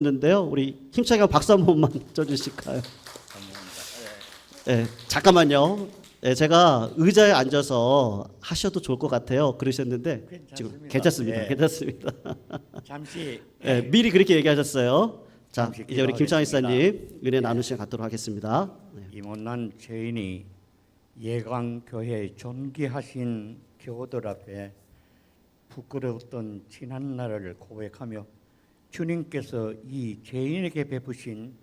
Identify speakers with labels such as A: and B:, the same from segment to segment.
A: 있는데요. 우리 힘차게 박수 한 번만 쳐주실까요? 네, 잠깐만요. 네, 제가 의자에 앉아서 하셔도 좋을 것 같아요. 그러셨는데 지금 괜찮습니다.
B: 네.
A: 괜찮습니다.
B: 잠시
A: 네, 미리 그렇게 얘기하셨어요. 자,
B: 잠시
A: 이제 우리 김창희
B: 기도하겠습니다.
A: 사님 은혜 나누시간 갖도록 하겠습니다. 네.
B: 이 못난 죄인이 예강교회의 존귀하신 교우들 앞에 부끄러웠던 지난 날을 고백하며 주님께서 이 죄인에게 베푸신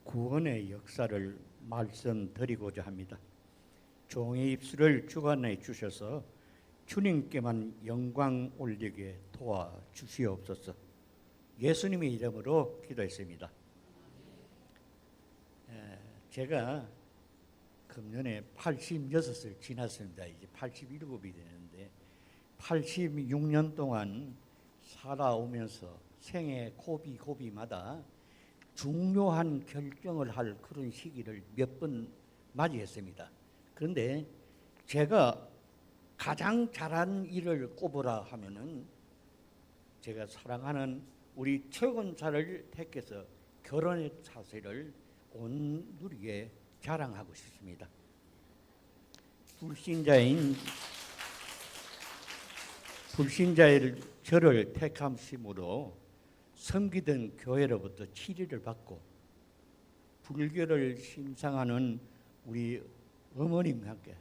B: 구원의 역사를 말씀드리고자 합니다. 종의 입술을 주관해 주셔서 주님께만 영광 올리게 도와주시옵소서. 예수님의 이름으로 기도했습니다. 제가 금년에 86을 지났습니다. 이제 87이 되는데 86년 동안 살아오면서 생애 고비고비마다 중요한 결정을 할 그런 시기를 몇 번 맞이했습니다. 그런데 제가 가장 잘한 일을 꼽으라 하면은 제가 사랑하는 우리 최건사를 택해서 결혼의 사실을 온 누리에 자랑하고 싶습니다. 불신자의 저를 택함심으로 섬기던 교회로부터 치리를 받고 불교를 신상하는 우리 어머님과 함께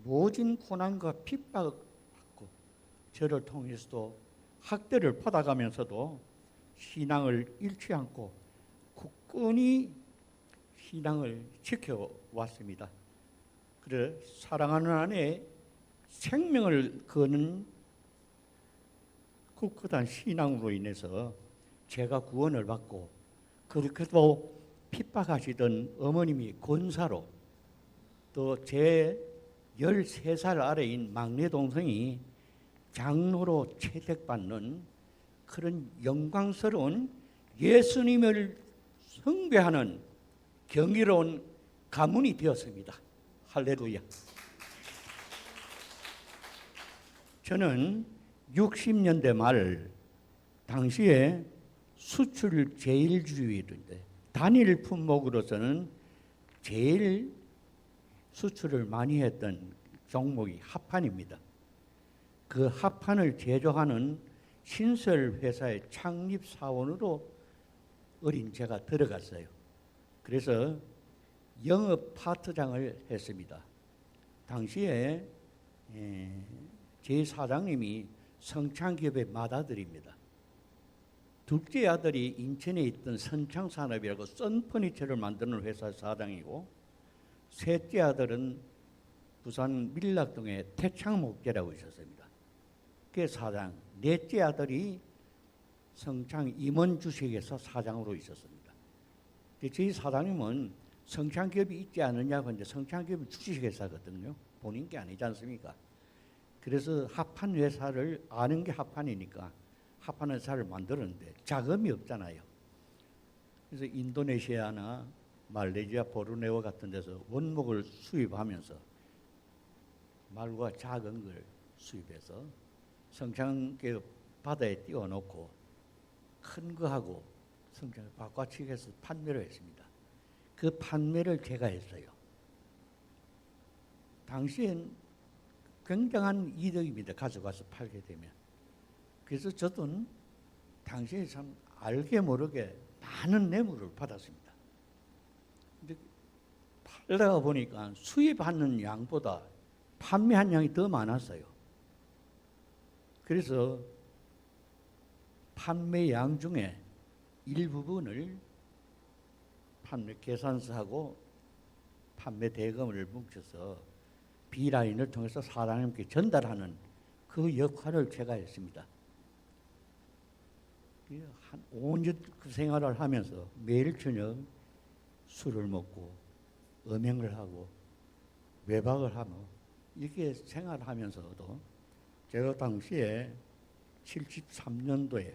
B: 모진 고난과 핍박을 받고 저를 통해서도 학대를 받아가면서도 신앙을 잃지 않고 굳건히 신앙을 지켜왔습니다. 그래 사랑하는 아내 생명을 거는 굳건한 신앙으로 인해서 제가 구원을 받고 그렇게도 핍박하시던 어머님이 권사로 또 제 13살 아래인 막내 동생이 장로로 채택받는 그런 영광스러운 예수님을 숭배하는 경이로운 가문이 되었습니다. 할렐루야. 저는 60년대 말 당시에 수출 제일주의인데 단일 품목으로서는 제일 수출을 많이 했던 종목이 합판입니다. 그 합판을 제조하는 신설 회사의 창립 사원으로 어린 제가 들어갔어요. 그래서 영업 파트장을 했습니다. 당시에 제 사장님이 성창기업의 맏아들입니다. 둘째 아들이 인천에 있던 선창산업이라고 썬퍼니처를 만드는 회사 사장이고 셋째 아들은 부산 밀락동에 태창목재라고 있었습니다. 그게 사장. 넷째 아들이 성창 임원주식에서 사장으로 있었습니다. 저희 사장님은 성창기업이 있지 않느냐고 하는데 성창기업은 주식회사거든요. 본인 게 아니지 않습니까? 그래서 합판 회사를 아는 게 합판이니까 합판 회사를 만들었는데 자금이 없잖아요. 그래서 인도네시아나 말레이시아, 보르네오 같은 데서 원목을 수입하면서 말과 작은 걸 수입해서 성창기업 바다에 띄워놓고 큰 거 하고 성창 바꿔치기해서 판매를 했습니다. 그 판매를 제가 했어요. 당시엔 굉장한 이득입니다. 가져가서 팔게 되면. 그래서 저도 당시에 참 알게 모르게 많은 뇌물을 받았습니다. 근데 팔다가 보니까 수입하는 양보다 판매한 양이 더 많았어요. 그래서 판매 양 중에 일부분을 판매 계산서하고 판매 대금을 뭉쳐서 B라인을 통해서 사장님께 전달하는 그 역할을 제가 했습니다. 한 5년 그 생활을 하면서 매일 저녁 술을 먹고 음행을 하고 외박을 하며 이렇게 생활하면서도 제가 당시에 73년도에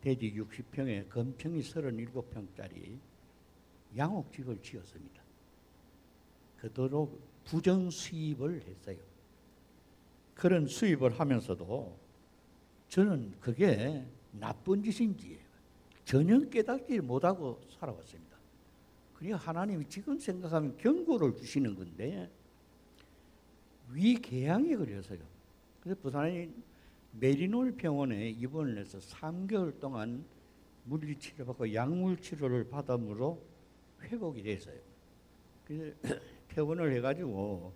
B: 대지 60평에 건평이 37평짜리 양옥집을 지었습니다. 그토록 부정 수입을 했어요. 그런 수입을 하면서도 저는 그게 나쁜 짓인지 전혀 깨닫지 못하고 살아왔습니다. 그러니까 하나님이 지금 생각하면 경고를 주시는 건데 위궤양에 걸려서요. 그래서 부산의 메리놀 병원에 입원을 해서 3개월 동안 물리치료받고 약물치료를 받음으로 회복이 됐어요. 그래서 퇴원을 해가지고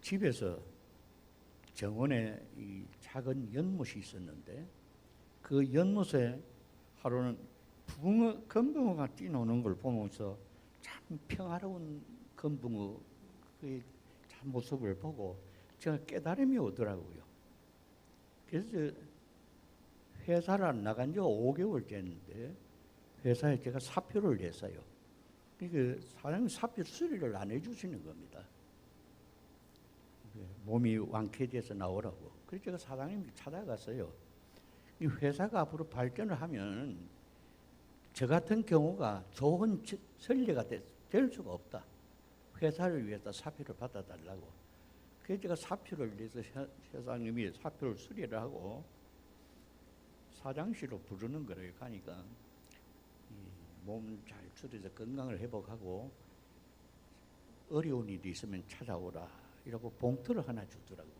B: 집에서 정원에 이 작은 연못이 있었는데 그 연못에 하루는 금붕어가 뛰노는 걸 보면서 참 평화로운 금붕어 그 모습을 보고 제가 깨달음이 오더라고요. 그래서 회사를 나간 지 5개월째 했는데 회사에 제가 사표를 냈어요. 그러니까 사장님 사표 수리를 안 해주시는 겁니다. 몸이 완쾌돼서 나오라고. 그래서 제가 사장님 찾아갔어요. 이 회사가 앞으로 발전을 하면 저 같은 경우가 좋은 전례가 될 수가 없다. 회사를 위해서 사표를 받아달라고. 그래서 제가 사표를 내서 회장님이 사표를 수리를 하고 사장실로 부르는 거를 가니까 몸 잘 추려서 건강을 회복하고 어려운 일이 있으면 찾아오라 이러고 봉투를 하나 주더라고요.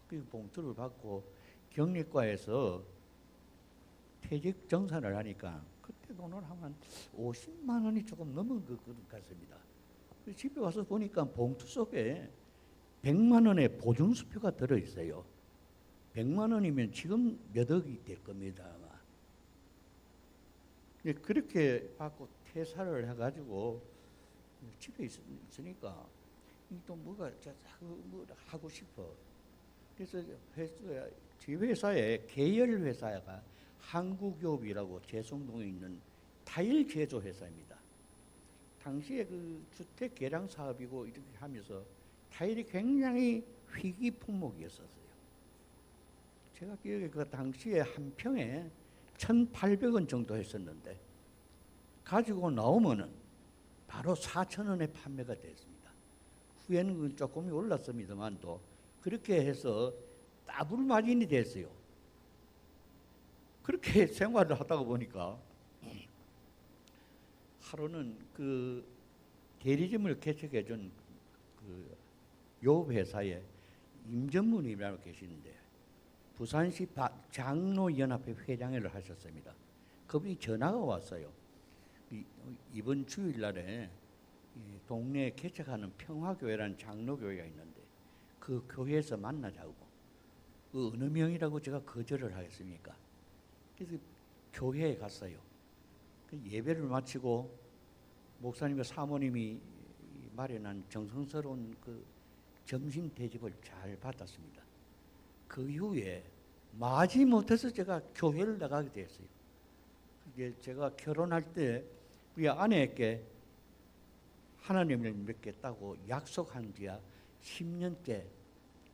B: 그 봉투를 받고 격리과에서 퇴직 정산을 하니까 그때 돈을 한 50만 원이 조금 넘은 것 같습니다. 집에 와서 보니까 봉투 속에 100만 원의 보증수표가 들어있어요. 100만 원이면 지금 몇 억이 될 겁니다. 아마. 그렇게 받고 퇴사를 해가지고 집에 있으니까 또 뭐가 하고 싶어. 그래서 저희 회사에 계열 회사가 한국교업이라고 제송동에 있는 타일 제조 회사입니다. 당시에 그 주택 개량 사업이고 이렇게 하면서 타일이 굉장히 희귀 품목이었었어요. 제가 기억에 그 당시에 한 평에 1,800원 정도 했었는데 가지고 나오면은 바로 4,000원에 판매가 됐습니다. 후에는 조금 올랐습니다만도 그렇게 해서 더블 마진이 됐어요. 그렇게 생활을 하다가 보니까 하루는 그 대리점을 개척해준 그 요 회사에 임전문이라고 계시는데 부산시 장로연합회 회장을 하셨습니다. 그분이 전화가 왔어요. 이번 주일날에 동네에 개척하는 평화교회라는 장로교회가 있는데 그 교회에서 만나자고. 그 어느 명이라고 제가 거절을 하겠습니까? 그래서 교회에 갔어요. 그 예배를 마치고 목사님과 사모님이 마련한 정성스러운 그 점심 대접을 잘 받았습니다. 그 이후에 마지못해서 제가 교회를 나가게 됐어요. 그게 제가 결혼할 때 우리 아내에게 하나님을 믿겠다고 약속한 지야 10년째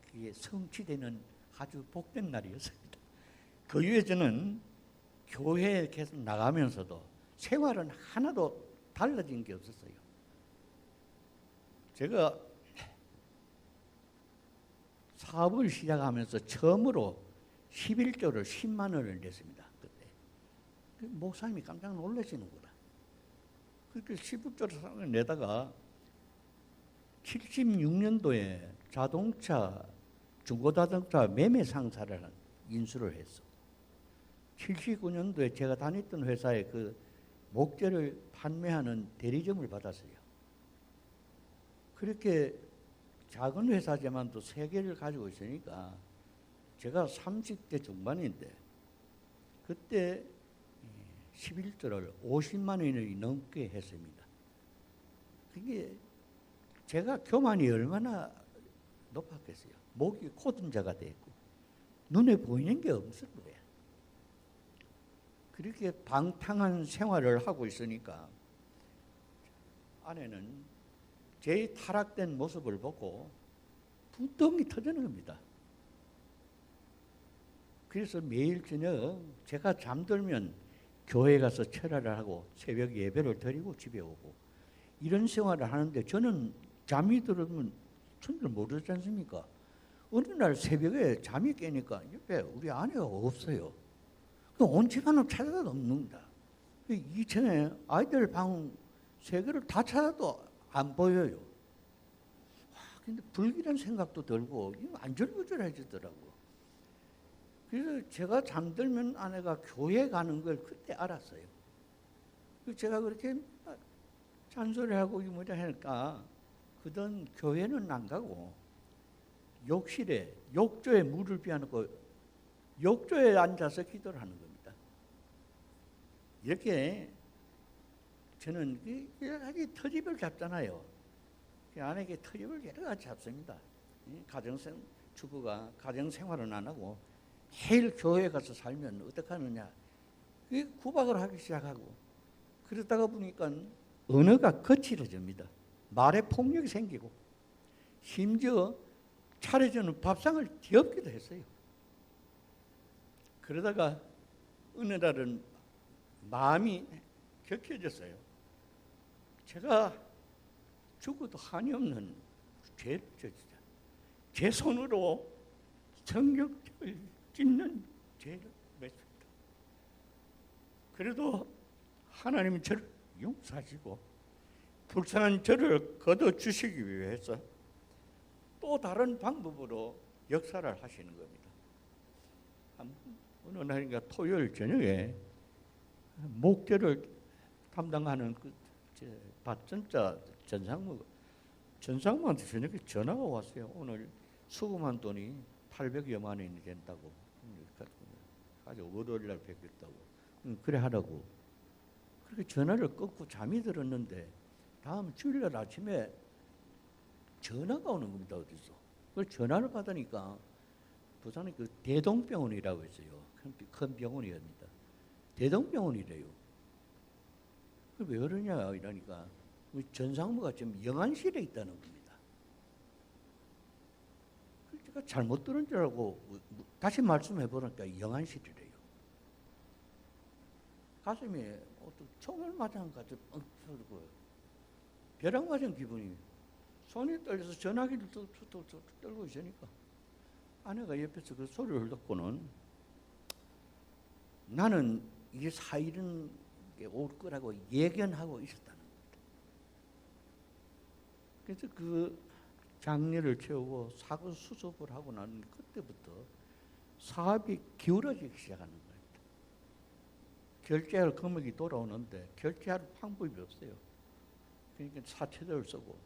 B: 그게 성취되는 아주 복된 날이었습니다. 그 이후에 저는 교회에 계속 나가면서도 생활은 하나도 달라진 게 없었어요. 제가 사업을 시작하면서 처음으로 11조를 10만 원을 냈습니다. 그때 목사님이 깜짝 놀라시는구나. 그렇게 11조를 내다가 76년도에 자동차 중고자동차 매매 상사를 인수를 했어. 79년도에 제가 다녔던 회사에 그 목재를 판매하는 대리점을 받았어요. 그렇게 작은 회사지만도 3개를 가지고 있으니까 제가 30대 중반인데 그때 11조를 50만 원이 넘게 했습니다. 그게 제가 교만이 얼마나 높았겠어요. 목이 코든자가 됐고 눈에 보이는 게 없을 거예요. 그렇게 방탕한 생활을 하고 있으니까 아내는 제 타락된 모습을 보고 분통이 터지는 겁니다. 그래서 매일 저녁 제가 잠들면 교회 가서 철야를 하고 새벽 예배를 드리고 집에 오고 이런 생활을 하는데 저는 잠이 들으면 전혀 모르지 않습니까? 어느 날 새벽에 잠이 깨니까 옆에 우리 아내가 없어요. 온 집안을 찾아도 없는다. 이천에 아이들 방 세 개를 다 찾아도 안 보여요. 근데 불길한 생각도 들고 이거 안절부절해지더라고. 그래서 제가 잠들면 아내가 교회 가는 걸 그때 알았어요. 그래서 제가 그렇게 잔소리하고 이 뭐냐 하니까 그던 교회는 안 가고 욕실에 욕조에 물을 비워놓고 욕조에 앉아서 기도를 하는 겁니다. 이렇게 저는 여러 가지 터집을 잡잖아요. 아내에게 터집을 여러 가지 잡습니다. 가정생 주부가 가정생활은 안 하고 매일 교회에 가서 살면 어떡하느냐. 구박을 하기 시작하고 그러다가 보니까 언어가 거칠어집니다. 말에 폭력이 생기고 심지어 차려주는 밥상을 뒤엎기도 했어요. 그러다가 어느 날은 마음이 격해졌어요. 제가 죽어도 한이 없는 죄를 졌다. 제 손으로 성경책을 찢는 죄를 맺습니다. 그래도 하나님은 저를 용서하시고 불쌍한 저를 거둬주시기 위해서 또 다른 방법으로 역사를 하시는 겁니다. 어느 날인가 토요일 저녁에 목회를 담당하는 밭전자 전상무한테 저녁에 전화가 왔어요. 오늘 수금한 돈이 800여만 원이 된다고. 가지고 월요일 날 뵙겠다고. 그래 하라고. 그렇게 전화를 끊고 잠이 들었는데 다음 주일날 아침에 전화가 오는 겁니다. 어디서. 그걸 전화를 받으니까 부산에 그 대동병원이라고 했어요. 큰 병원이었습니다. 대동병원이래요. 왜 그러냐 이러니까 우리 전상무가 지금 영안실에 있다는 겁니다. 제가 잘못 들은 줄 알고 다시 말씀해 보니까 영안실이래요. 가슴에 총을 맞은 것 같은 뻥 터지고 벼락 맞은 기분이 손이 떨려서 전화기를 떨고 있으니까 아내가 옆에서 그 소리를 듣고는 나는 이게 사일은 올 거라고 예견하고 있었다는 겁니다. 그래서 그 장례를 채우고 사고 수습을 하고 난 그때부터 사업이 기울어지기 시작하는 겁니다. 결제할 금액이 돌아오는데 결제할 방법이 없어요. 그러니까 사채들을 쓰고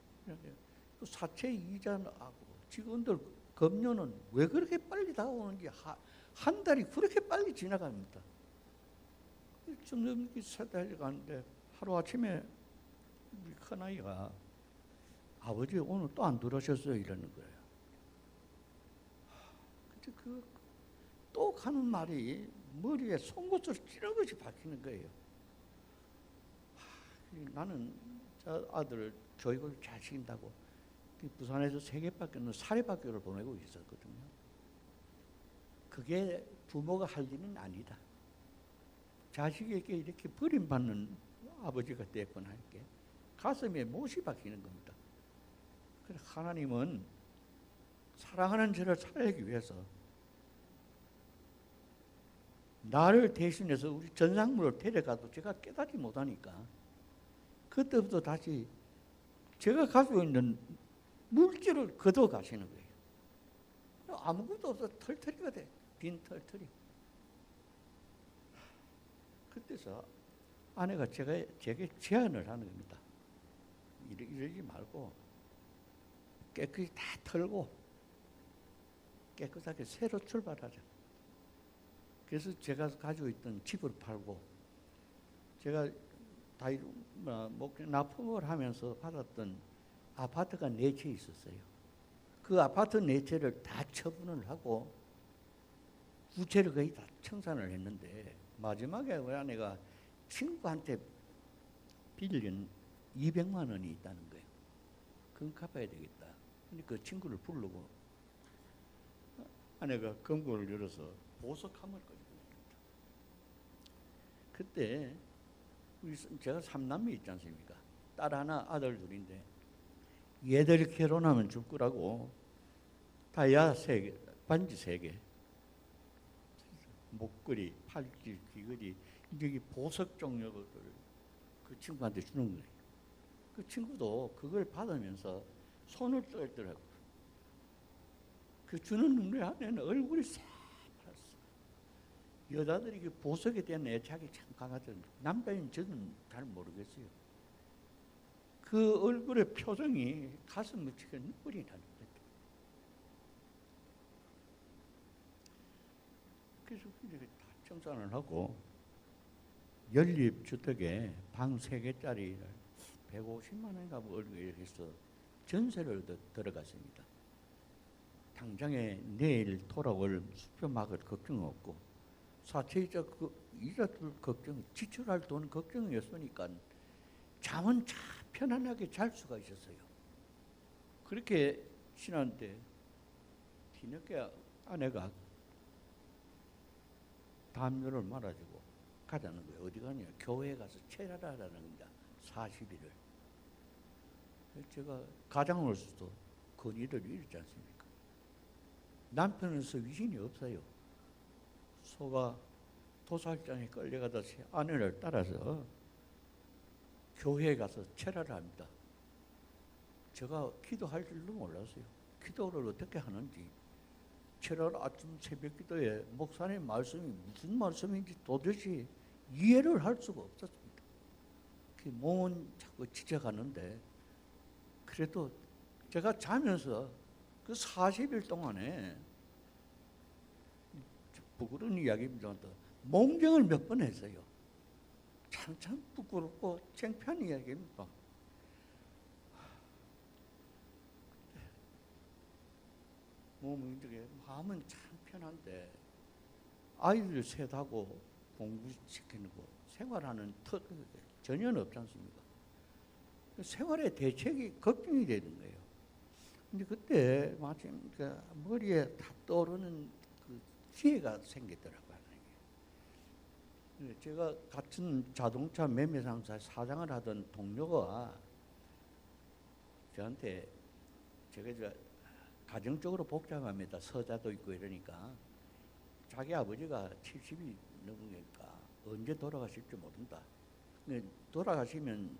B: 또 사채 이자하고 직원들 급료는 왜 그렇게 빨리 다가오는지 한 달이 그렇게 빨리 지나갑니다. 점점 세 달이 가는데 하루아침에 우리 큰아이가 아버지 오늘 또 안 들어오셨어요 이러는 거예요. 근데 또 가는 말이 머리에 송곳으로 찌른 것이 박히는 거예요. 나는 저 아들을 교육을 잘 시킨다고 부산에서 세계학교는 사립학교를 보내고 있었거든요. 그게 부모가 할 일은 아니다. 자식에게 이렇게 버림받는 아버지가 됐구나 이렇게 가슴에 못이 박히는 겁니다. 그래서 하나님은 사랑하는 저를 살리기 위해서 나를 대신해서 우리 전상무를 데려가도 제가 깨닫지 못하니까 그때부터 다시 제가 가지고 있는 물질을 걷어 가시는 거예요. 아무것도 없어 털터리가 돼. 빈 털터리. 그때서 아내가 제게 제안을 하는 겁니다. 이러지 말고 깨끗이 다 털고 깨끗하게 새로 출발하자. 그래서 제가 가지고 있던 집을 팔고 제가 납품을 하면서 받았던 아파트가 4채 있었어요. 그 아파트 4채를 다 처분을 하고 2채를 거의 다 청산을 했는데 마지막에 우리 아내가 친구한테 빌린 200만 원이 있다는 거예요. 그건 갚아야 되겠다. 근데 그 친구를 부르고 아내가 금고를 열어서 보석함을 꺼내고 그때 제가 3남매 있지 않습니까? 딸 하나, 아들 둘인데 얘들 결혼하면 줄 거라고 다이아 3개, 반지 3개, 목걸이, 팔찌, 귀걸이 이제 이 보석 종류를 그 친구한테 주는 거예요. 그 친구도 그걸 받으면서 손을 떨더라고요. 그 주는 눈에 안에는 얼굴이 새파랗어. 여자들이 그 보석에 대한 애착이 참 강하던 남자인 저는 잘 모르겠어요. 그 얼굴의 표정이 가슴 묻히게 눈물이 나는 거예요. 그래서 이렇게 다 청산을 하고 연립주택에 방 3개짜리 150만 원인가 뭐 이렇게 해서 전세를 들어갔습니다. 당장에 내일 돌아올 수표막을 걱정 없고 사채이자 이자 줄 걱정, 지출할 돈 걱정이었으니까 잠은 참 편안하게 잘 수가 있었어요. 그렇게 지났는데 뒤늦게 아내가 담요를 말아주고 가자는 거예요. 어디 가냐? 교회에 가서 체라라는 겁니다. 40일을. 제가 가장으로서도 건의를 이루지 않습니까? 남편으로서 위신이 없어요. 소가 도살장에 끌려가다 아내를 따라서 교회에 가서 체라를 합니다. 제가 기도할 줄도 몰랐어요. 기도를 어떻게 하는지. 체라를 아침 새벽 기도에 목사님 말씀이 무슨 말씀인지 도대체 이해를 할 수가 없었습니다. 그 몸은 자꾸 지쳐가는데 그래도 제가 자면서 그 40일 동안에 부끄러운 이야기입니다. 몽정을 몇 번 했어요. 참 부끄럽고 창피한 이야기입니다. 몸은 이렇게 마음은 참 편한데 아이들 셋하고 공부시키는 거 생활하는 터 전혀 없지 않습니까? 생활의 대책이 걱정이 되는 거예요. 근데 그때 마침 그 머리에 다 떠오르는 그 기회가 생기더라고요. 제가 같은 자동차 매매상사 사장을 하던 동료가 저한테 제가 가정적으로 복잡합니다. 서자도 있고 이러니까 자기 아버지가 70이 넘으니까 언제 돌아가실지 모른다. 돌아가시면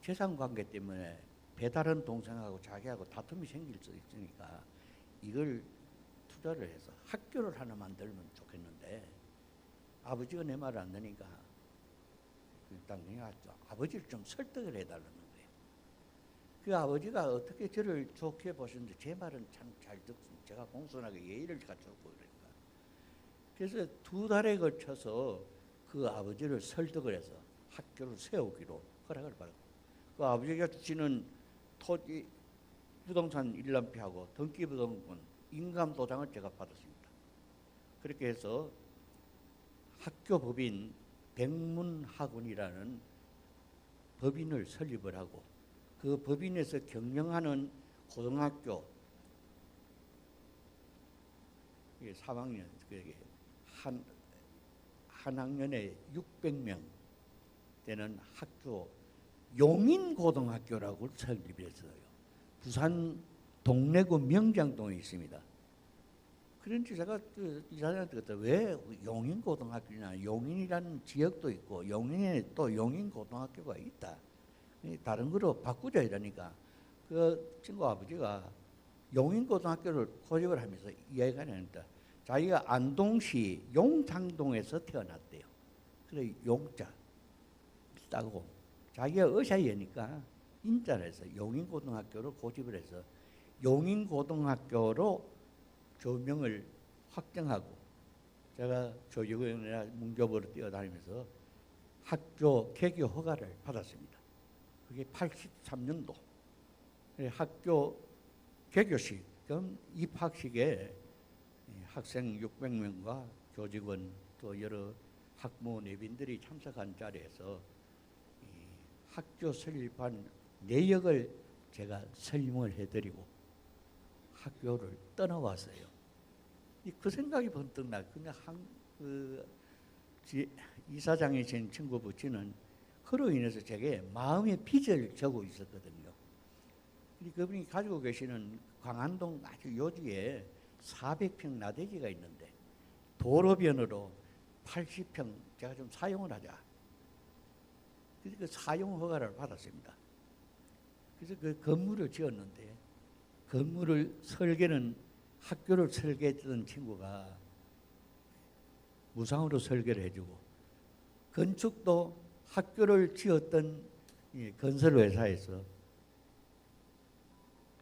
B: 재산 관계 때문에 배다른 동생하고 자기하고 다툼이 생길 수 있으니까 이걸 투자를 해서 학교를 하나 만들면 좋겠는데 아버지가 내 말을 안 듣니까 당연히 아버지를 좀 설득을 해달라는 거예요. 그 아버지가 어떻게 저를 좋게 보셨는지 제 말은 참 잘 듣습니다. 제가 공손하게 예의를 갖추고 그러니까. 그래서 2달에 걸쳐서 그 아버지를 설득을 해서 학교를 세우기로 허락을 받았고 그 아버지가 주시는 토지 부동산 일람피하고 등기부등본 인감도장을 제가 받았습니다. 그렇게 해서 학교법인 백문학원이라는 법인을 설립을 하고 그 법인에서 경영하는 고등학교 3학년 한 학년에 600명 되는 학교 용인고등학교라고 설립했어요. 부산 동래구 명장동에 있습니다. 그런데 제가 이사장한테 그때 왜 용인고등학교냐, 용인이라는 지역도 있고 용인에 또 용인고등학교가 있다. 다른 거로 바꾸자 이러니까 그 친구 아버지가 용인고등학교를 고집을 하면서 이야기가 나는데 자기가 안동시 용창동에서 태어났대요. 그래 용자 따고 자기가 의사이니까 인자를 해서 용인고등학교를 고집을 해서 용인고등학교로 조명을 확정하고 제가 조직위원회나 문교부로 뛰어다니면서 학교 개교 허가를 받았습니다. 그게 83년도 학교 개교식 겸 입학식에 학생 600명과 교직원 또 여러 학부모 내빈들이 참석한 자리에서 학교 설립한 내역을 제가 설명을 해드리고 학교를 떠나왔어요. 그 생각이 번뜩 나. 근데 이사장이신 친구 부친은 그로 인해서 제게 마음의 빚을 져고 있었거든요. 그분이 가지고 계시는 광안동 아주 요지에 400평 나대지가 있는데 도로변으로 80평 제가 좀 사용을 하자. 그래서 그 사용 허가를 받았습니다. 그래서 그 건물을 지었는데 건물을 설계는 학교를 설계했던 친구가 무상으로 설계를 해주고 건축도 학교를 지었던 이 건설회사에서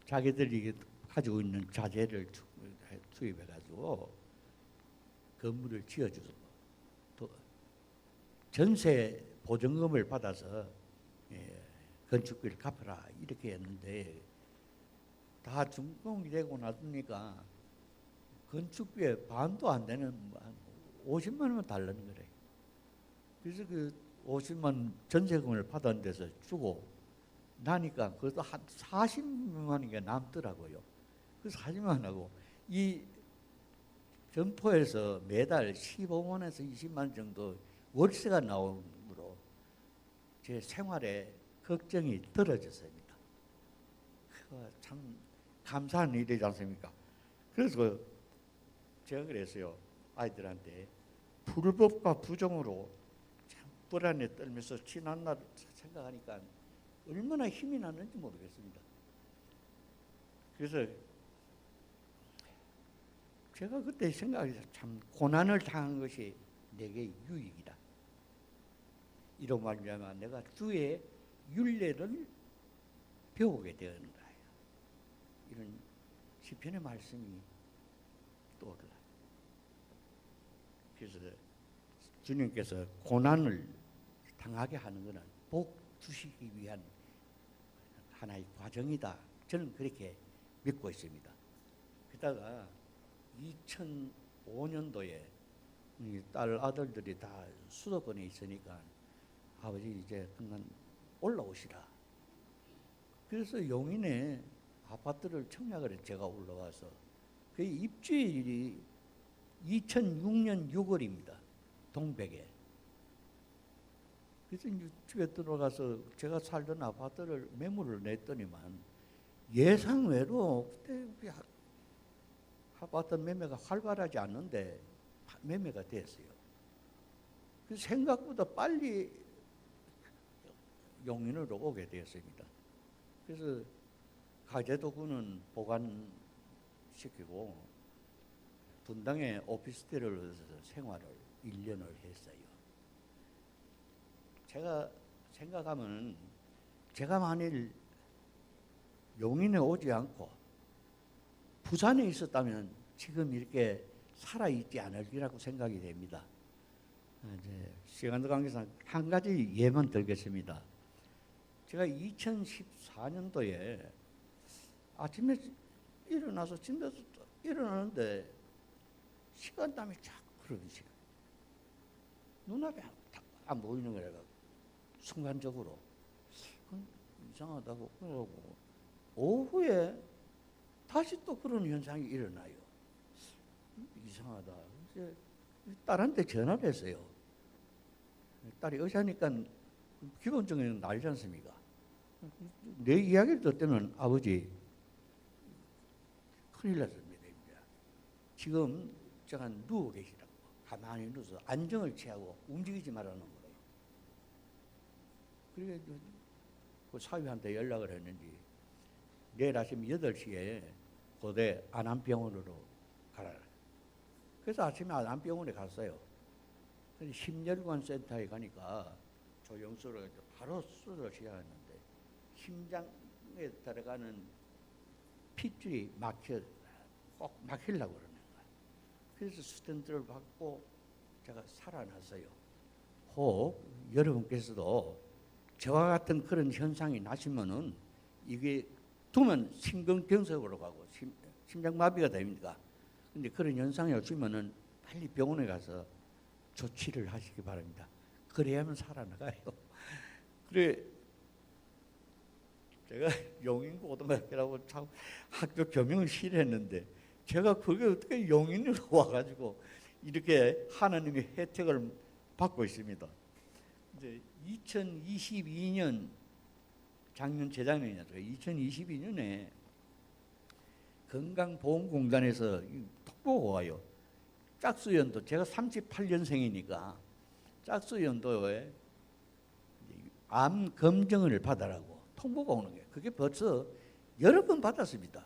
B: 자기들이 가지고 있는 자재를 투입해가지고 건물을 지어주고 또 전세 보증금을 받아서 건축비를 갚아라 이렇게 했는데 다 준공이 되고 나니까 건축비의 반도 안 되는 한 50만 원만 달라는 거래. 그래서 그 50만 원 전세금을 받은 데서 주고 나니까 그것도 한 40만 원이 남더라고요. 그 40만 원하고 이 점포에서 매달 15만 원에서 20만 원 정도 월세가 나오므로 제 생활에 걱정이 떨어졌습니다. 참 감사한 일이지 않습니까? 그래서 제가 그랬어요. 아이들한테 불법과 부정으로 참 불안에 떨면서 지난날 생각하니까 얼마나 힘이 났는지 모르겠습니다. 그래서 제가 그때 생각해서 참 고난을 당한 것이 내게 유익이다. 이런 말이면 내가 주의 율례를 배우게 되는 거예요. 이런 시편의 말씀이 떠올라. 그래서 주님께서 고난을 당하게 하는 것은 복 주시기 위한 하나의 과정이다. 저는 그렇게 믿고 있습니다. 그러다가 2005년도에 딸 아들들이 다 수도권에 있으니까 아버지 이제 그만 올라오시라. 그래서 용인에 아파트를 청약을 해서 제가 올라와서 그 입주일이 2006년 6월입니다. 동백에. 그래서 이제 집에 들어가서 제가 살던 아파트를 매물을 냈더니만 예상외로 그때 아파트 매매가 활발하지 않는데 매매가 됐어요. 그래서 생각보다 빨리 용인으로 오게 되었습니다. 그래서 가재도구는 보관시키고 분당에 오피스텔을 얻어서 생활을 1년을 했어요. 제가 생각하면 제가 만일 용인에 오지 않고 부산에 있었다면 지금 이렇게 살아있지 않으리라고 생각이 됩니다. 이제 시간도 관계상 한 가지 예만 들겠습니다. 제가 2014년도에 아침에 일어나서 침대에서 일어나는데 시간땀이 쫙 흐르는 시간. 눈앞에 안 보이는 거라 순간적으로 이상하다고 그러고 오후에 다시 또 그런 현상이 일어나요. 이상하다. 이제 딸한테 전화를 했어요. 딸이 의사니까 기본적인 알지 않습니까? 내 이야기를 듣더니 아버지 큰일 났습니다. 지금 제가 누워 계시라고 가만히 누워서 안정을 취하고 움직이지 말라는 거예요. 그래서 그 사위한테 연락을 했는지 내일 아침 8시에 고대 안암병원으로 가라. 그래서 아침에 안암병원에 갔어요. 심혈관 센터에 가니까 조영수를 바로 수술을 시작했는데 심장에 들어가는 핏줄이 꼭 막히려고 그러는 거예요. 그래서 스텐트를 받고 제가 살아났어요. 혹 여러분께서도 저와 같은 그런 현상이 나시면은 이게 두면 심근경색으로 가고 심장마비가 됩니다. 근데 그런 현상이 오시면은 빨리 병원에 가서 조치를 하시기 바랍니다. 그래야만 살아나가요. 그래 제가 용인고등학교라고 참 학교 교명을 싫어했는데 제가 그게 어떻게 용인으로 와가지고 이렇게 하나님의 혜택을 받고 있습니다. 이제 2022년 작년 재작년이었어요. 2022년에 건강보험공단에서 톡보가 와요. 짝수연도 제가 38년생이니까 짝수연도에 암 검정을 받아라고 통보가 오는 게 그게 벌써 여러 번 받았습니다.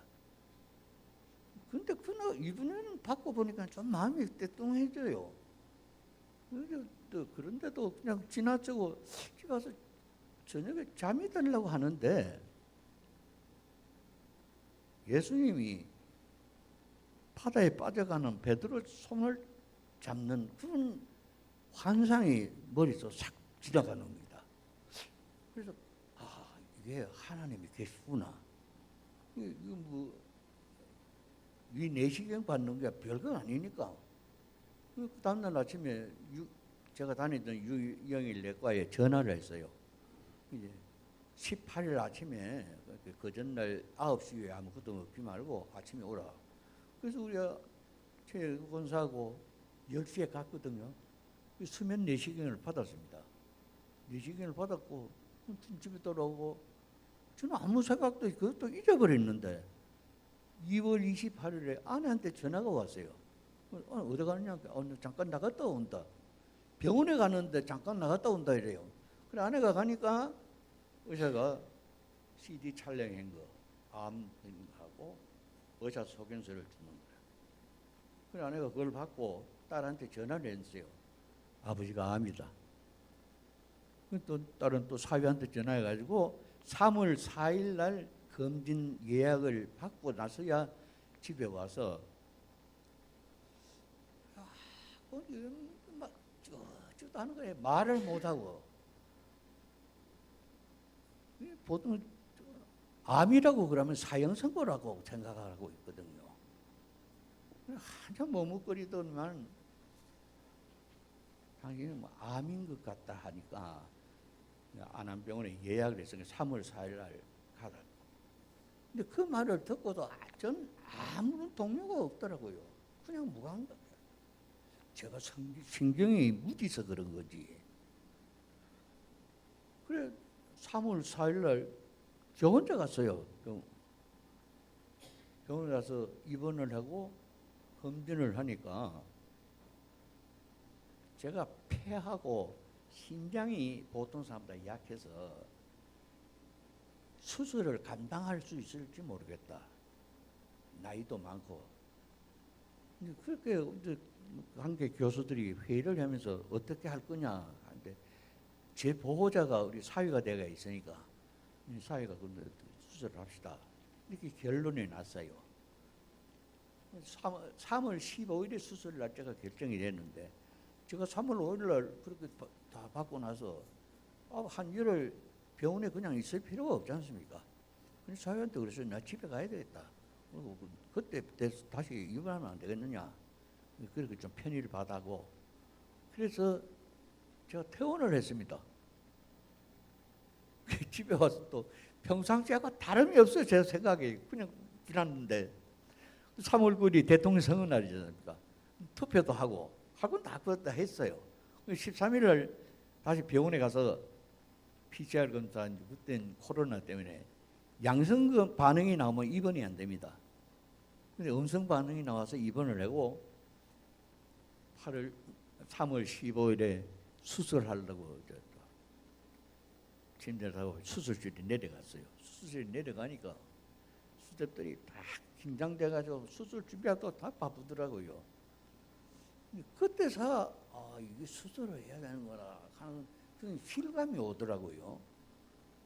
B: 근데 이번에는 받고 보니까 좀 마음이 떼뚱해져요. 그런데도 그냥 지나치고 집에 가서 저녁에 잠이 들려고 하는데 예수님이 바다에 빠져가는 베드로 손을 잡는 그런 환상이 머릿속에 싹 지나가는 겁니다. 그래서 이게 하나님이 계시구나. 이거 뭐 이 내시경 받는 게 별거 아니니까. 그 다음날 아침에 제가 다니던 유영일 내과에 전화를 했어요. 이제 18일 아침에 그 전날 9시에 아무것도 먹지 말고 아침에 오라. 그래서 우리가 최 권사하고 10시에 갔거든요. 수면 내시경을 받았습니다. 내시경을 받았고 집에 돌아오고 저는 아무 생각도 그것도 잊어버렸는데 2월 28일에 아내한테 전화가 왔어요. 어디 가느냐? 잠깐 나갔다 온다. 병원에 가는데 잠깐 나갔다 온다 이래요. 그래 아내가 가니까 의사가 CD 촬영한 거 암하고 의사 소견서를 주는 거예요. 그래 아내가 그걸 받고 딸한테 전화를 했어요. 아버지가 암이다. 또 딸은 또 사위한테 전화해가지고 3월 4일 날 검진 예약을 받고 나서야 집에 와서 막 쩌쩌 하는 거예요. 말을 못하고. 보통 암이라고 그러면 사형선고라고 생각하고 있거든요. 한참 머뭇거리더니만 당신은 뭐 암인 것 같다 하니까 안암병원에 예약을 해서 3월 4일 날 가라. 근데 그 말을 듣고도 전 아무런 동료가 없더라고요. 그냥 무관한 거예요. 제가 신경이 무디서 그런 거지. 그래 3월 4일 날 저 혼자 갔어요. 병원에 가서 입원을 하고 검진을 하니까 제가 폐하고 심장이 보통 사람보다 약해서 수술을 감당할 수 있을지 모르겠다. 나이도 많고. 그렇게 한계 교수들이 회의를 하면서 어떻게 할 거냐 하는데 제 보호자가 우리 사위가 내가 있으니까 사위가 수술을 합시다. 이렇게 결론이 났어요. 3월 15일에 수술 날짜가 결정이 됐는데 제가 3월 5일 날 그렇게 다 받고 나서 한 열흘 병원에 그냥 있을 필요가 없지 않습니까? 그래서 사위한테 그랬어요. 나 집에 가야 되겠다. 그때 다시 입원하면 안 되겠느냐. 그렇게 좀 편의를 받아고. 그래서 제가 퇴원을 했습니다. 집에 와서 또 평상시하고 다름이 없어요. 제 생각에. 그냥 지났는데 3월 9일이 대통령 선거날이지 않습니까? 투표도 하고 다 그것도 했어요. 13일 날 다시 병원에 가서 PCR 검사, 그때는 코로나 때문에 양성 반응이 나오면 입원이 안 됩니다. 근데 음성 반응이 나와서 입원을 하고 3월 15일에 수술하려고 침대를 타고 수술실에 내려갔어요. 수술실에 내려가니까 수술들이 다 긴장돼가지고 수술 준비하고 다 바쁘더라고요. 그때서 이게 수술을 해야 되는구나 하는 그런 실감이 오더라고요.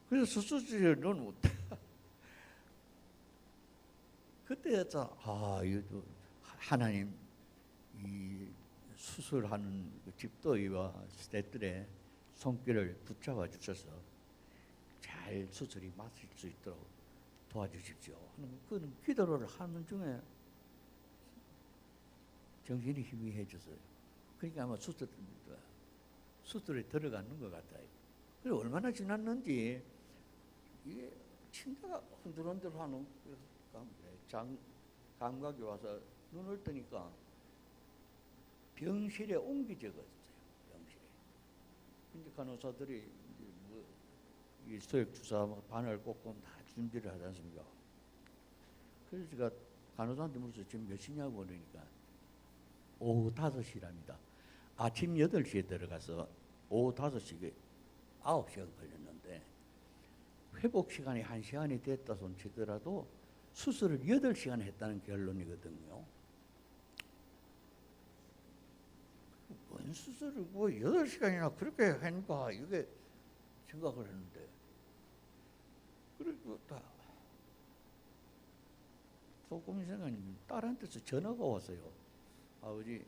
B: 그래서 수술실에 넣어놓다. 그때서 이거 하나님 이 수술하는 집도의와 스태프들의 손길을 붙잡아 주셔서 잘 수술이 마칠 수 있도록 도와주십시오. 그런 기도를 하는 중에 정신이 희미해졌어요. 그러니까 아마 수술에 들어가는 것 같아요. 그리고 얼마나 지났는지 이게 침대가 흔들흔들하는 감각이 와서 눈을 뜨니까 병실에 옮겨졌어요. 병실에. 근데 간호사들이 이 소액 주사, 바늘 꽂고 다 준비를 하지 않습니까? 그래서 제가 간호사한테 물어서 지금 몇 시냐고 그러니까 오후 5시랍니다. 아침 8시에 들어가서 오후 5시에 9시간 걸렸는데 회복 시간이 1시간이 됐다 손 치더라도 수술을 8시간 했다는 결론이거든요. 뭔 수술을 뭐 8시간이나 그렇게 하니까 이게 생각을 했는데 그리고 다 조금 생각하면 딸한테서 전화가 왔어요. 아버지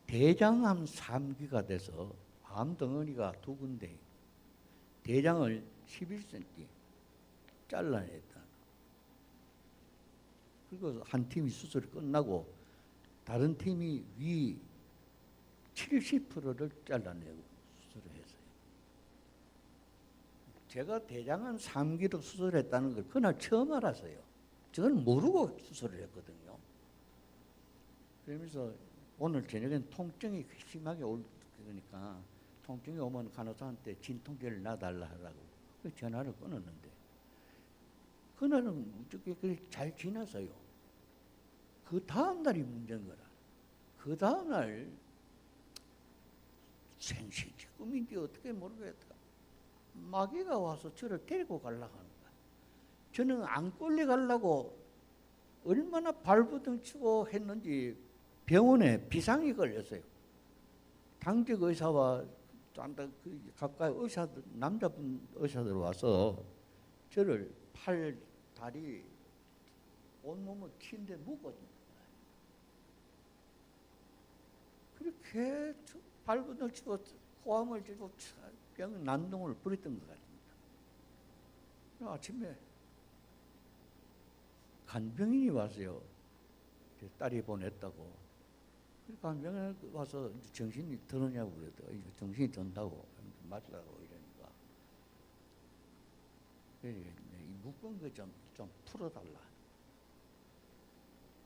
B: 대장암 3기가 돼서 암덩어리가 2군데 대장을 11cm 잘라냈다. 그리고 한 팀이 수술이 끝나고 다른 팀이 위 70%를 잘라내고 수술을 했어요. 제가 대장암 3기로 수술했다는 걸 그날 처음 알았어요. 저는 모르고 수술을 했거든요. 그러면서 오늘 저녁엔 통증이 심하게 올 거니까 통증이 오면 간호사한테 진통제를 놔달라 하라고 전화를 끊었는데 그날은 어떻게 잘 지났어요. 그 다음 날이 문제인 거라. 그 다음 날 생시지 꿈인지 어떻게 모르겠다. 마귀가 와서 저를 데리고 가려고 하는 거야. 저는 안 끌려가려고 얼마나 발버둥 치고 했는지 병원에 비상이 걸렸어요. 당직 의사와 가까이 의사들, 남자분 의사들 와서 저를 팔, 다리, 온몸을 침대에 묶어준 거예요. 그렇게 발버둥 치고 호함을 치고 병 난동을 부렸던 것 같습니다. 아침에 간병인이 왔어요. 딸이 보냈다고. 간병인 와서 정신이 드느냐고 그러더라고요. 정신이 든다고 맞다고 이러니까 이 묶은 거 좀 풀어달라.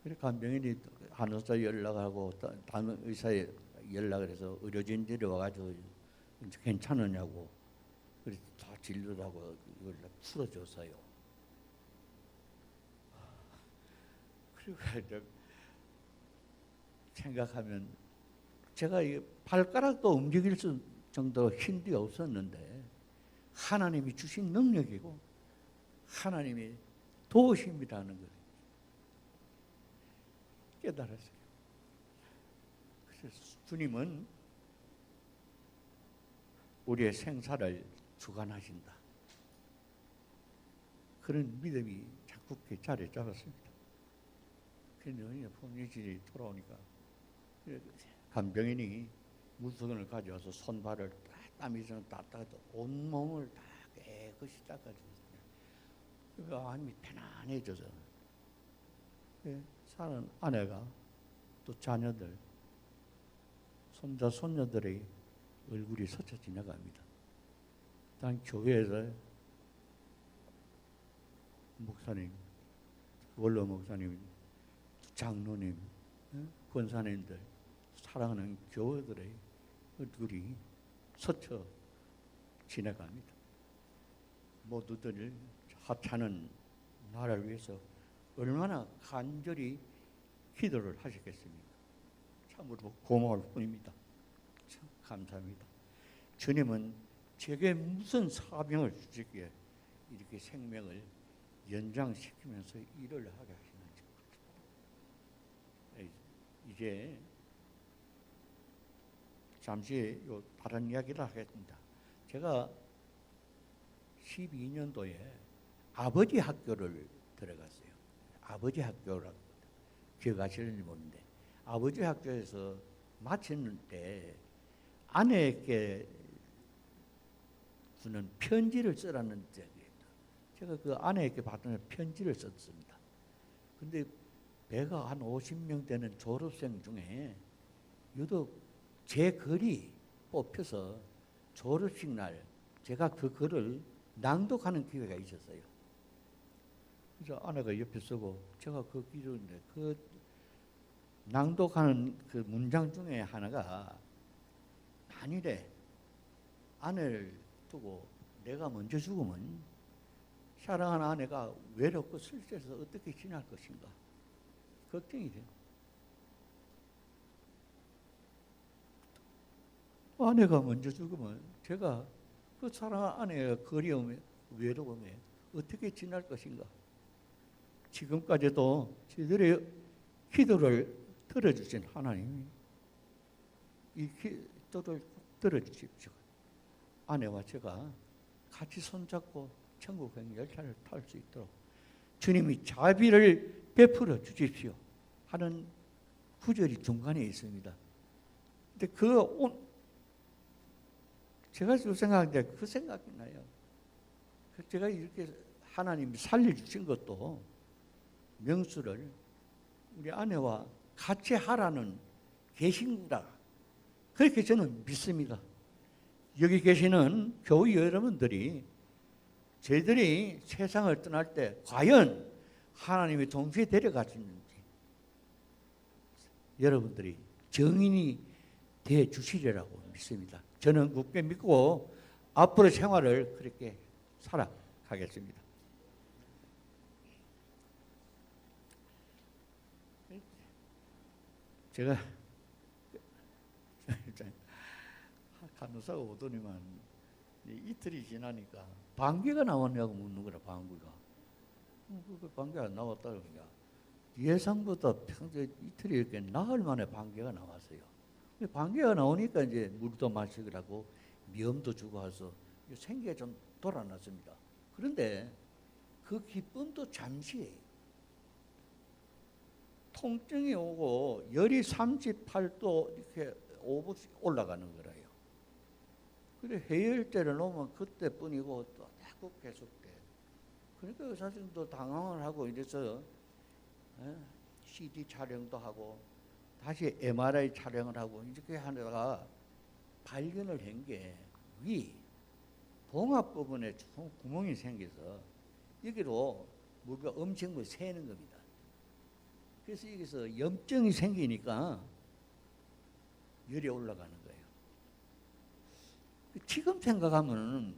B: 그래 간병인이 간호사 연락하고 다른 의사에 연락을 해서 의료진들이 와가지고 괜찮으냐고 그래서 다 진료하고 이걸 풀어줬어요. 그리고 생각하면 제가 발가락도 움직일 정도 힘이 없었는데 하나님이 주신 능력이고 하나님이 도우심이라는 걸 깨달았어요. 그래서 주님은 우리의 생사를 주관하신다. 그런 믿음이 자꾸 자리 잡았습니다. 그런데 pom니질이 돌아오니까 간병인이 물통을 가져와서 손발을 땀이 좀 닦아서 온몸을 다 깨끗이 닦아주거든요. 마음이 편안해져서 사는 아내가 또 자녀들 손자 손녀들의 얼굴이 스쳐 지나갑니다. 단 교회에서 목사님, 원로 목사님, 장로님, 권사님들, 사랑하는 교우들의 얼굴이 스쳐 지나갑니다. 모두들 합창하는 나라를 위해서 얼마나 간절히 기도를 하셨겠습니까? 참으로 고마울 뿐입니다. 참 감사합니다. 주님은 제게 무슨 사명을 주시기에 이렇게 생명을 연장시키면서 일을 하게 하시는지. 이제 잠시 다른 이야기를 하겠습니다. 제가 12년도에 아버지 학교를 들어갔어요. 아버지 학교라고 기억하시는지 모르는데 아버지 학교에서 마치는 때 아내에게 주는 편지를 쓰라는 적이에요. 제가 그 아내에게 받은 편지를 썼습니다. 근데 배가 한 50명 되는 졸업생 중에 유독 제 글이 뽑혀서 졸업식 날 제가 그 글을 낭독하는 기회가 있었어요. 그래서 아내가 옆에 서고 제가 그 기도인데 그 낭독하는 그 문장 중에 하나가 만일에 아내를 두고 내가 먼저 죽으면 사랑하는 아내가 외롭고 슬퍼서 어떻게 지낼 것인가 걱정이 돼요. 아내가 먼저 죽으면 제가 그 사랑 아내의 그리움에 외로움에 어떻게 지날 것인가. 지금까지도 저희들의 기도를 들어주신 하나님이 이 기도를 꼭 들어주십시오. 아내와 제가 같이 손잡고 천국행 열차를 탈 수 있도록 주님이 자비를 베풀어 주십시오 하는 구절이 중간에 있습니다. 근데 제가 좀 생각하는데 그 생각이 나요. 제가 이렇게 하나님이 살려주신 것도 명수를 우리 아내와 같이 하라는 계신구나. 그렇게 저는 믿습니다. 여기 계시는 교회 여러분들이 저희들이 세상을 떠날 때 과연 하나님이 동시에 데려가시는지 여러분들이 정인이 돼 주시리라고 믿습니다. 저는 굳게 믿고 앞으로 생활을 그렇게 살아가겠습니다. 제가 간호사가 오더니만 이틀이 지나니까 방귀가 나왔냐고 묻는 거라. 방귀가. 그 방귀가 안 나왔다 그러니까 예상보다 평소에 이틀이 이렇게 나흘 만에 방귀가 나왔어요. 방귀가 나오니까 이제 물도 마시라고 미염도 주고 해서 생기가 좀 돌아났습니다. 그런데 그 기쁨도 잠시예요. 통증이 오고 열이 38도 이렇게 5분씩 올라가는 거라요. 그래 해열제를 놓으면 그때뿐이고 또 자꾸 계속돼. 그러니까 의사들도 당황을 하고 이래서 CT 촬영도 하고 다시 MRI 촬영을 하고 이렇게 하다가 발견을 한 게 위 봉합 부분에 구멍이 생겨서 여기로 물가 엄청 새는 겁니다. 그래서 여기서 염증이 생기니까 열이 올라가는 거예요. 지금 생각하면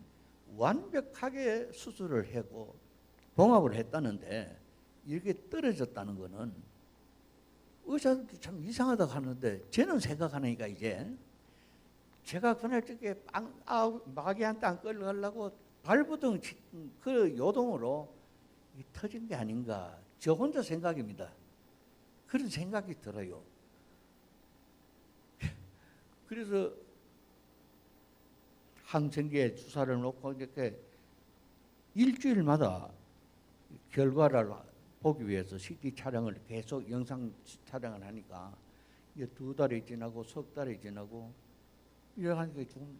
B: 완벽하게 수술을 하고 봉합을 했다는데 이렇게 떨어졌다는 거는 의사들도 참 이상하다고 하는데 저는 생각하니까 이제 제가 그날 저게 마귀한테 안 끌려가려고 발부등 그 요동으로 터진 게 아닌가. 저 혼자 생각입니다. 그런 생각이 들어요. 그래서 항생제 주사를 놓고 이렇게 일주일마다 결과를 보기 위해서 CT 촬영을 계속 영상 촬영을 하니까 이게 2달이 지나고 석 달이 지나고 이래 하니까 좀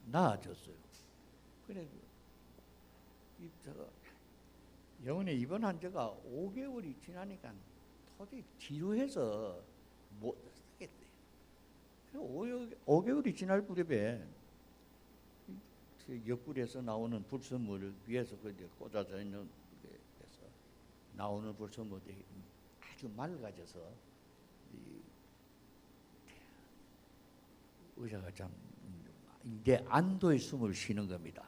B: 나아졌어요. 그래 병원에 입원한 지가 5개월이 지나니까 도저히 지루해서 못 쓰겠대요. 5개월이 지날 무렵에 옆구리에서 나오는 불순물 위에서 꽂아져 있는 데서 나오는 불순물이 아주 맑아져서 의사가 참 이제 안도의 숨을 쉬는 겁니다.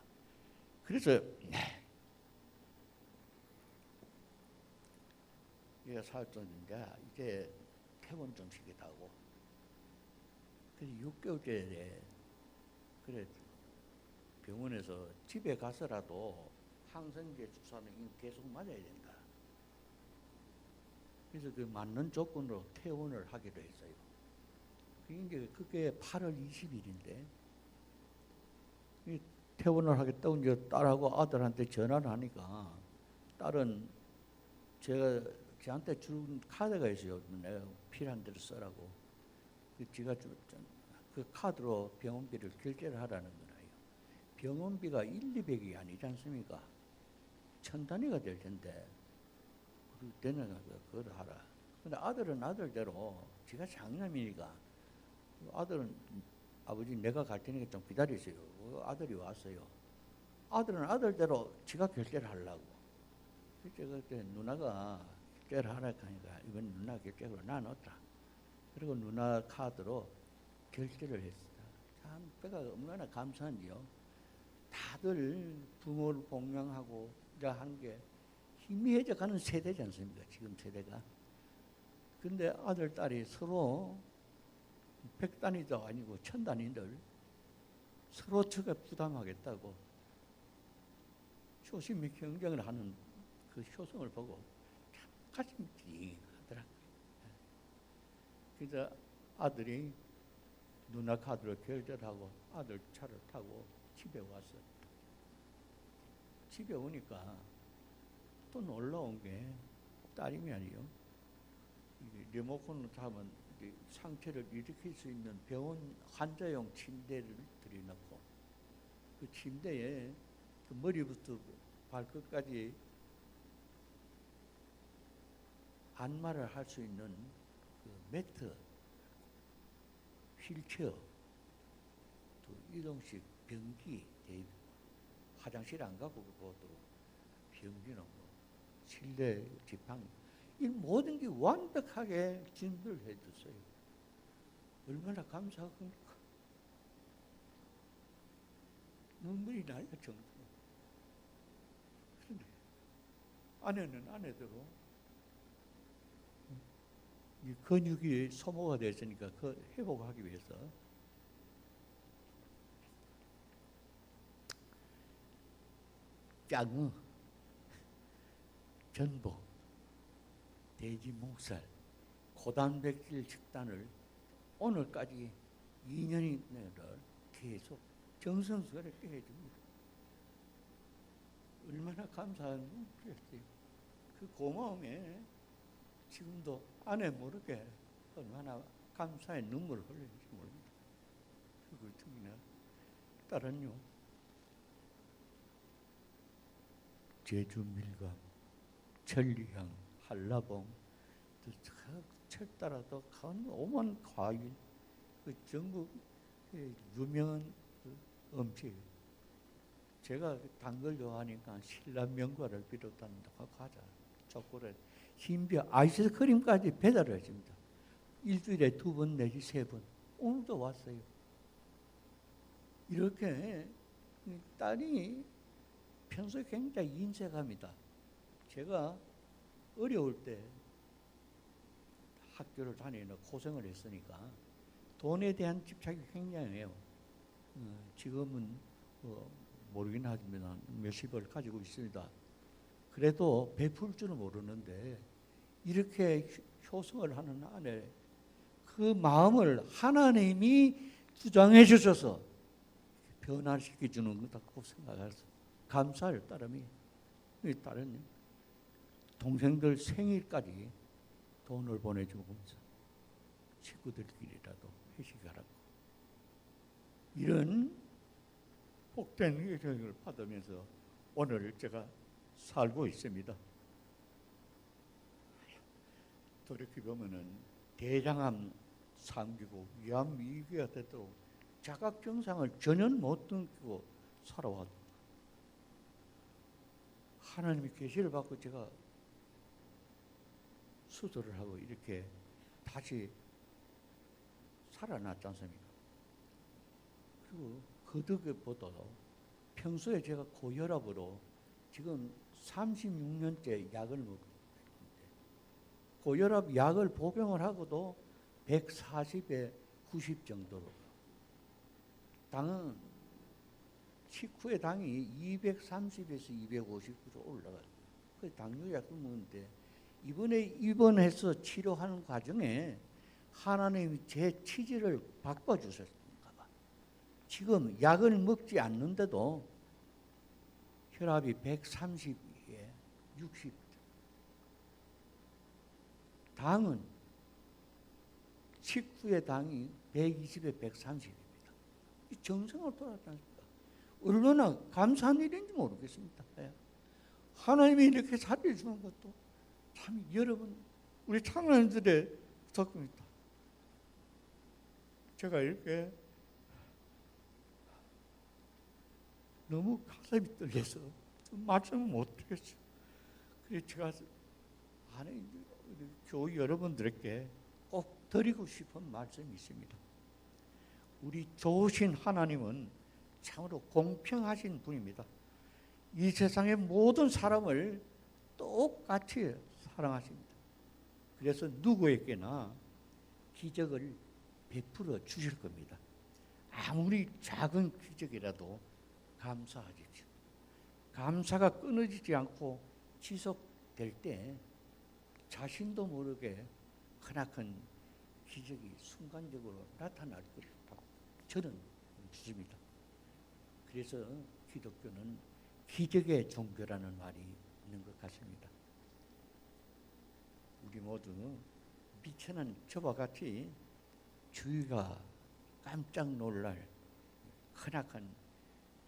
B: 그래서 얘가 살쪘는데 이제 퇴원 좀 시키다고. 그래서 6개월째 그래 병원에서 집에 가서라도 항생제 주사는 계속 맞아야 된다. 그래서 그 맞는 조건으로 퇴원을 하기로 했어요. 그게 8월 20일인데 퇴원을 하겠다고 이제 딸하고 아들한테 전화를 하니까 딸은 저한테 준 카드가 있어요. 내가 필요한 대로 쓰라고. 지가 그 카드로 병원비를 결제를 하라는 거예요. 병원비가 1,200이 아니지 않습니까? 1,000단위가 될 텐데 그때는 그걸 하라. 근데 아들은 아들대로 지가 장남이니까 아들은 아버지 내가 갈 테니까 좀 기다리세요. 아들이 왔어요. 아들은 아들대로 지가 결제를 하려고. 그때 누나가 결제를 하라고 하니까 이번 누나 결제로 놔놓자. 그리고 누나 카드로 결제를 했어요. 참 배가 얼마나 감사한지요. 다들 부모를 공양하고 한 게 희미해져 가는 세대지 않습니까? 지금 세대가. 근데 아들, 딸이 서로 백단위도 아니고 천단위들 서로 저가 부담하겠다고 조심히 경쟁을 하는 그 효성을 보고 참 가슴이 띵하더라고요. 그래서 아들이 누나 카드로 결제하고 아들 차를 타고 집에 왔어요. 집에 오니까 또 놀라운 게 딸이 아니요. 리모컨을 잡으면 상처를 일으킬 수 있는 병원 환자용 침대를 들여놓고 그 침대에 그 머리부터 발끝까지 안마를 할 수 있는 그 매트, 휠체어, 또 이동식 변기, 화장실 안 가고 그것도 변기는 뭐 실내 지팡이 이 모든 게 완벽하게 준비를 해줬어요. 얼마나 감사합니까? 눈물이 나요, 정말. 그런데 아내는 아내대로 이 근육이 소모가 됐으니까 그 회복하기 위해서 짱어, 전복, 돼지 목살, 고단백질 식단을 오늘까지 2년이 내를 계속 정성스럽게 해줍니다. 얼마나 감사한 일이었어요. 그 고마움에 지금도 아내 모르게 얼마나 감사의 눈물을 흘리는지 모릅니다. 그리고 특히나 딸은요, 제주 밀감, 천리향, 한라봉, 철 따라도 오만 과일, 그 전국 유명한 그 음식. 제가 단 걸 좋아하니까 신라면과를 비롯한 과자, 초콜릿, 흰벼, 아이스크림까지 배달을 해줍니다. 일주일에 2번 내지 3번. 오늘도 왔어요. 이렇게 딸이 평소에 굉장히 인색합니다. 제가 어려울 때 학교를 다니는 고생을 했으니까 돈에 대한 집착이 굉장해요. 지금은 모르긴 하지만 몇십을 가지고 있습니다. 그래도 베풀 줄은 모르는데 이렇게 효성을 하는 아내 그 마음을 하나님이 주장해 주셔서 변화시켜 주는 거다고 생각해서 감사할 따름이 다른 동생들 생일까지 돈을 보내주면서 친구들끼리라도 회식하라고 이런 복된 회식을 받으면서 오늘 제가 살고 있습니다. 돌이켜보면은 대장암 3기고 위암 2기가 되도록 자각증상을 전혀 못 느끼고 살아왔다. 하나님의 계시를 받고 제가 수술을 하고 이렇게 다시 살아났지 않습니까? 그리고 그 덕에보다도 평소에 제가 고혈압으로 지금 36년째 약을 먹고 있는데 고혈압 약을 복용을 하고도 140에 90 정도로 당은 식후에 당이 230에서 250으로 올라가요. 그 당뇨약을 먹는데 이번에 입원해서 치료하는 과정에 하나님이 제 치질을 바꿔주셨는가 봐. 지금 약을 먹지 않는데도 혈압이 130에 60. 당은 식후의 당이 120에 130입니다. 이 정상으로 돌아왔다니까. 얼마나 감사한 일인지 모르겠습니다. 하나님이 이렇게 살려주는 것도 참 여러분 우리 참나님들의 덕분입니다. 제가 이렇게 너무 가슴이 떨려서 말씀을 못하겠어요. 그래서 제가 안에 교회 여러분들에게 꼭 드리고 싶은 말씀이 있습니다. 우리 좋으신 하나님은 참으로 공평하신 분입니다. 이 세상의 모든 사람을 똑같이 사랑하십니다. 그래서 누구에게나 기적을 베풀어 주실 겁니다. 아무리 작은 기적이라도 감사하십시오. 감사가 끊어지지 않고 지속될 때 자신도 모르게 크나큰 기적이 순간적으로 나타날 것이라고 저는 믿습니다. 그래서 기독교는 기적의 종교라는 말이 있는 것 같습니다. 우리 모두 미천한 저와 같이 주위가 깜짝 놀랄 크나큰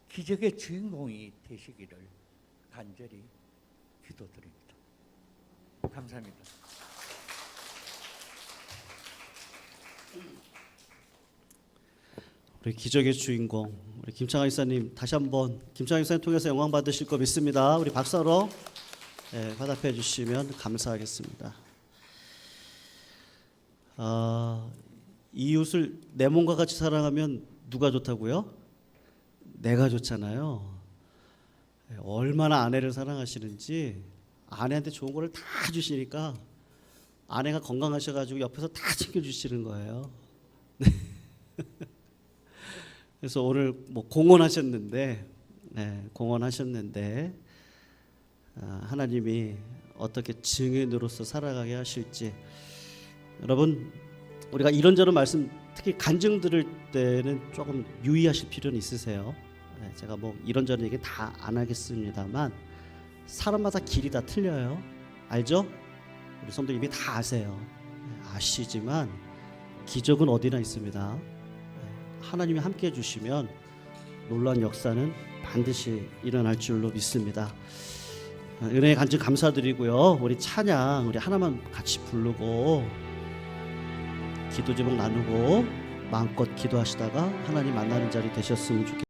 B: 기적의 주인공이 되시기를 간절히 기도드립니다. 감사합니다.
A: 우리 기적의 주인공 우리 김창환 목사님 다시 한번 김창환 목사님 통해서 영광 받으실 거 믿습니다. 우리 박사로 화답해 주시면 감사하겠습니다. 이웃을 내 몸과 같이 사랑하면 누가 좋다고요? 내가 좋잖아요. 얼마나 아내를 사랑하시는지 아내한테 좋은 거를 다 주시니까 아내가 건강하셔가지고 옆에서 다 챙겨주시는 거예요. 그래서 오늘 뭐 공헌하셨는데 하나님이 어떻게 증인으로서 살아가게 하실지 여러분 우리가 이런저런 말씀 특히 간증 들을 때는 조금 유의하실 필요는 있으세요. 제가 뭐 이런저런 얘기 다 안 하겠습니다만 사람마다 길이 다 틀려요. 알죠? 우리 성도님이 다 아세요. 아시지만 기적은 어디나 있습니다. 하나님이 함께 해주시면 놀라운 역사는 반드시 일어날 줄로 믿습니다. 은혜의 간증 감사드리고요. 우리 찬양 우리 하나만 같이 부르고 기도 제목 나누고 마음껏 기도하시다가 하나님 만나는 자리 되셨으면 좋겠습니다.